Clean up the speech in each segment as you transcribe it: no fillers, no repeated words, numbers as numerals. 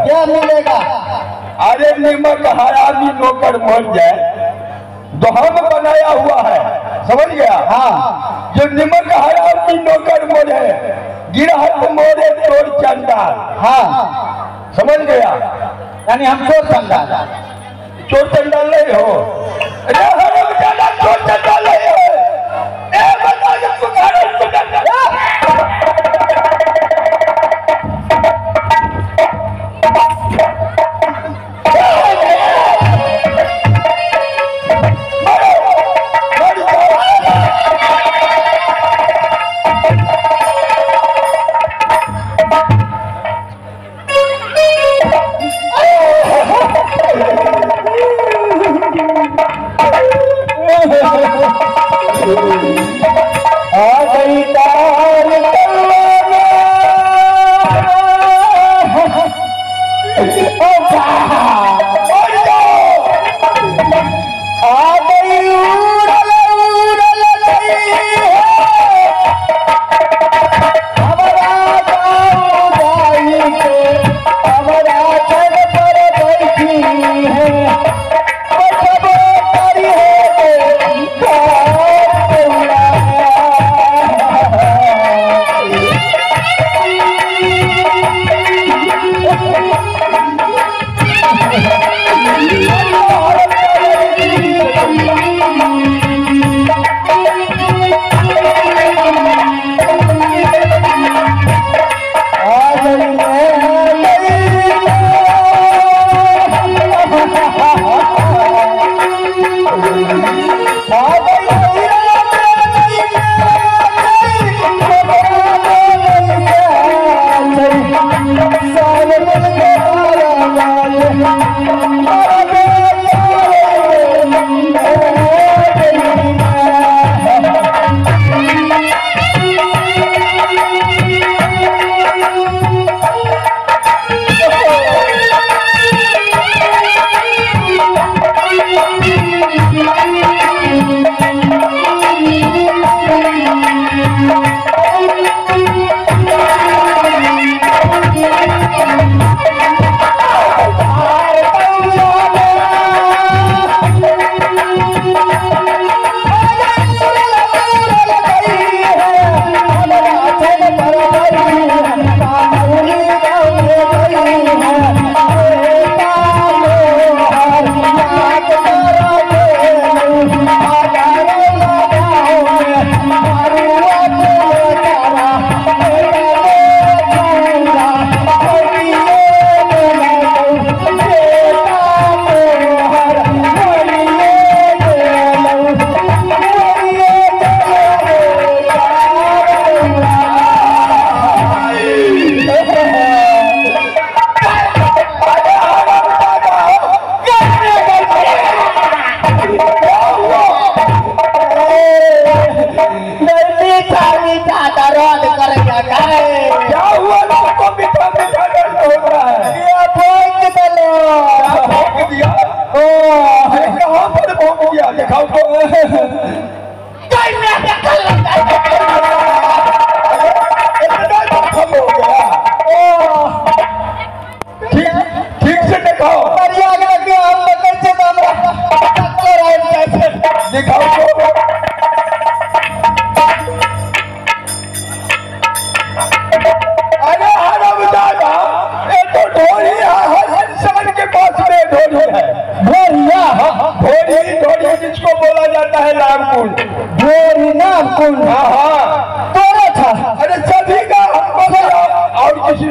क्या मिलेगा? अरे निमक हरामी नौकर मर जाए तो हम बनाया हुआ है, समझ गया? हाँ। जो निमक हरामी नौकर मोरे गिरहत मोरे चोर चंडाल। हाँ, समझ गया? यानी हम चोर चंडाल। चोर चंडाल नहीं हो। अरे हरामजादा चोर चंडाल नहीं हो। ए बता के पुकारो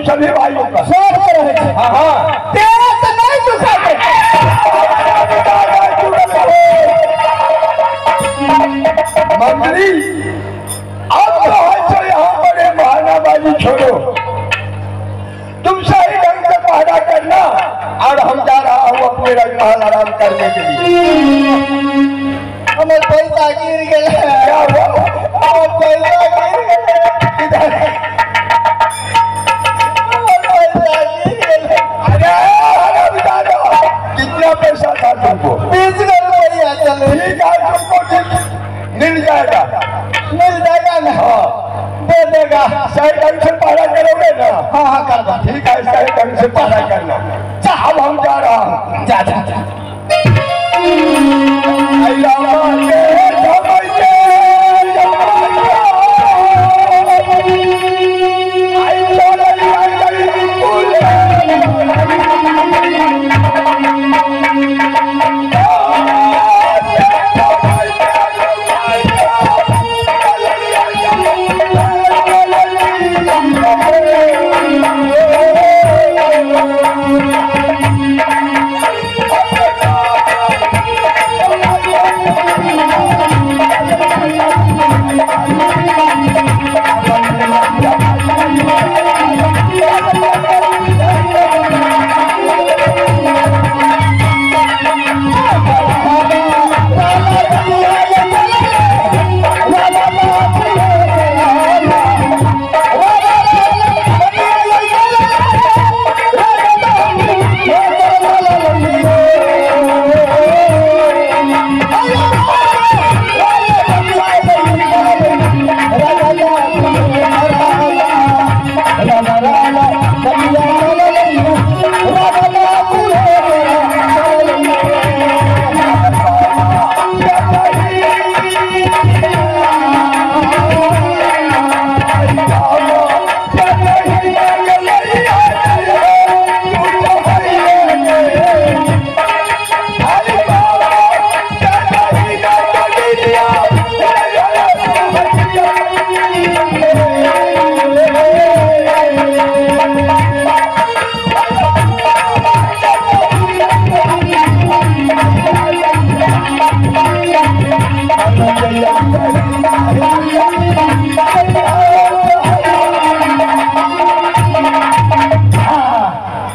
सभी भाइयों का सब रहे। हाँ तेरा तो नहीं दुखाते। मंत्री अब तो यहाँ पर बहानाबाजी छोड़ो, तुम सही ढंग से पहरा करना और हम जा रहा हूँ अपने राजमहल आराम करने के लिए। हमें पैसा गिर गया। क्या हुआ? पैसा गिर गया। कितना पैसा था तुमको? 20 रुपया। चलो ठीक है, तुमको मिल जाएगा। मिल जाएगा ना? हाँ दे देगा। सही ढंग से पहरा करोगे ना? हाँ हाँ कर दो। ठीक है, सही ढंग से पढ़ाई करना। अब हम जा रहा हूँ। जा जा जा।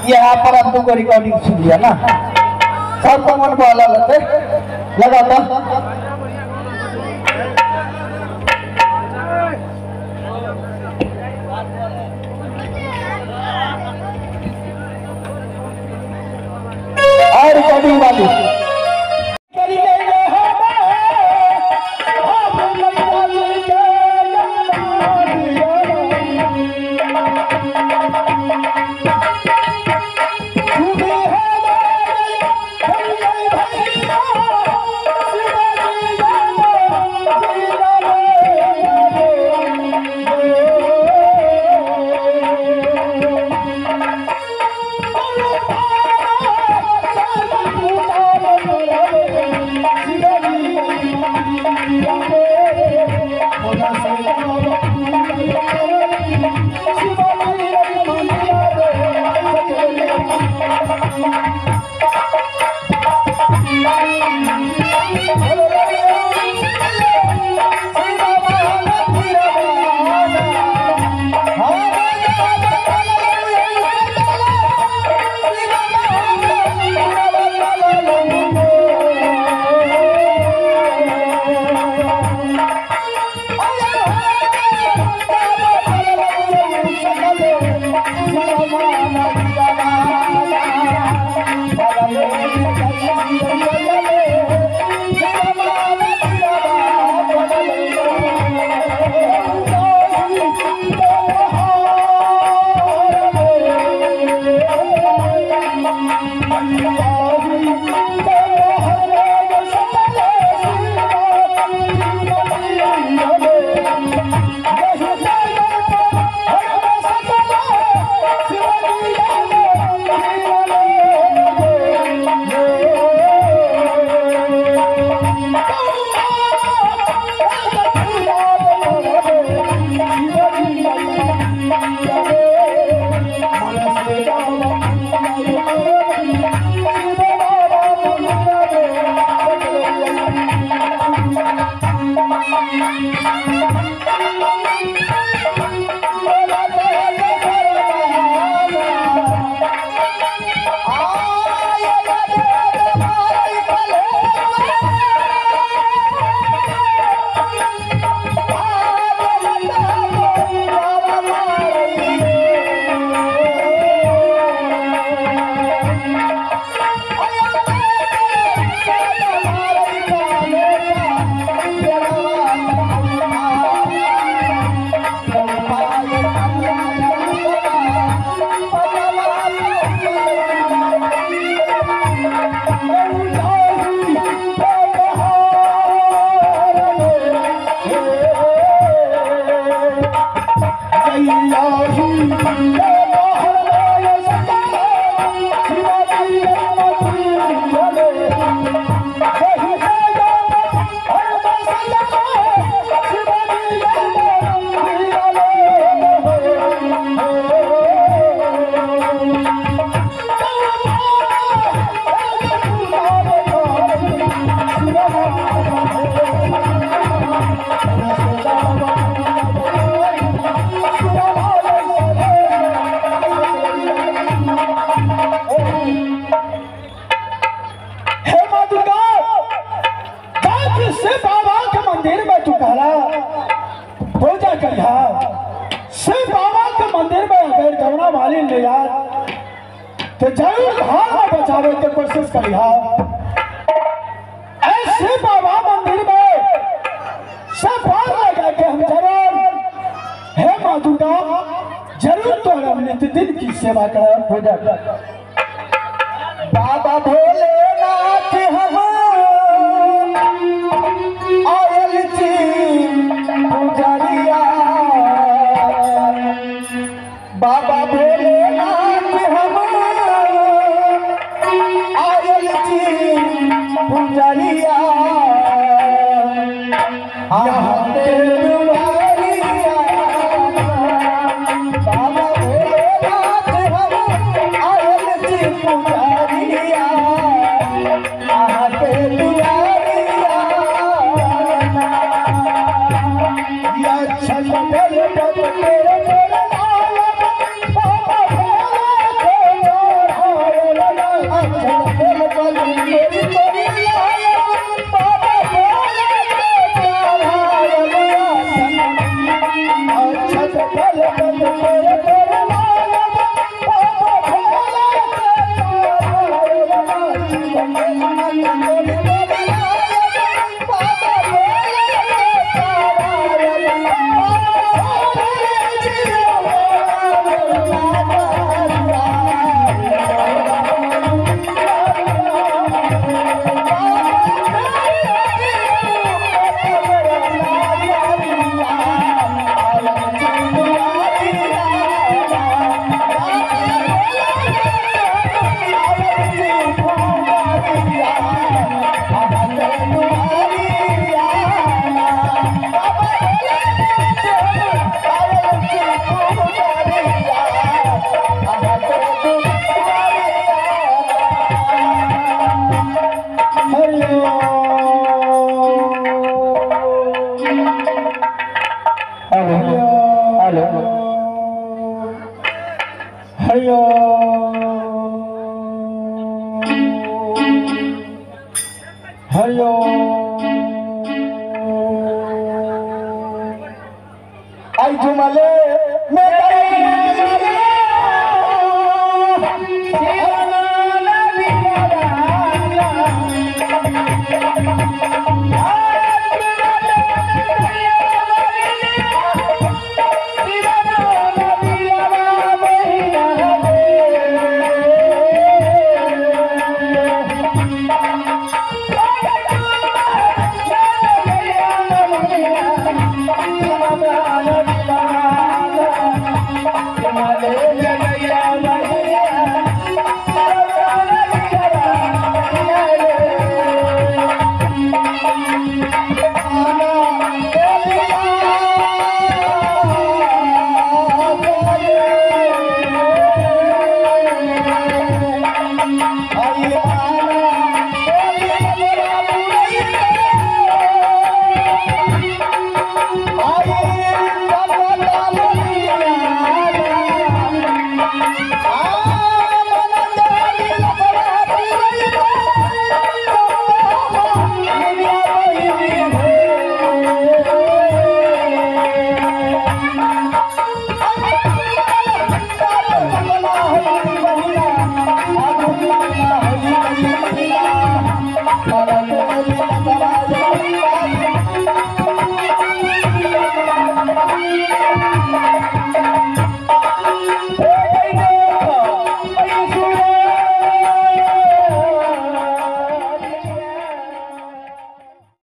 यहाँ पर अब तुमको रिकॉर्डिंग सुन लिया ना, सब तो मन को अलग लगते लगा था। और रिकॉर्डिंग वाली तो जरूर घर में बचावे के कोशिश करिहा। ऐसे बाबा मंदिर में सब बार लगा के हम जरूर हे माँ दुर्गा जरूर तो हम नित्य की सेवा कर पूजा कर। बाबा भोलेनाथ हम आयल छी पुजरिया, बाबा भोलेनाथ हम आयल छी पुजरिया, यहाँ के दुआरिया, बाबा भोलेनाथ हम आयल छी पुजरिया, यहाँ के दुआरिया, या छल पद तेरे हरिओ आई झुमले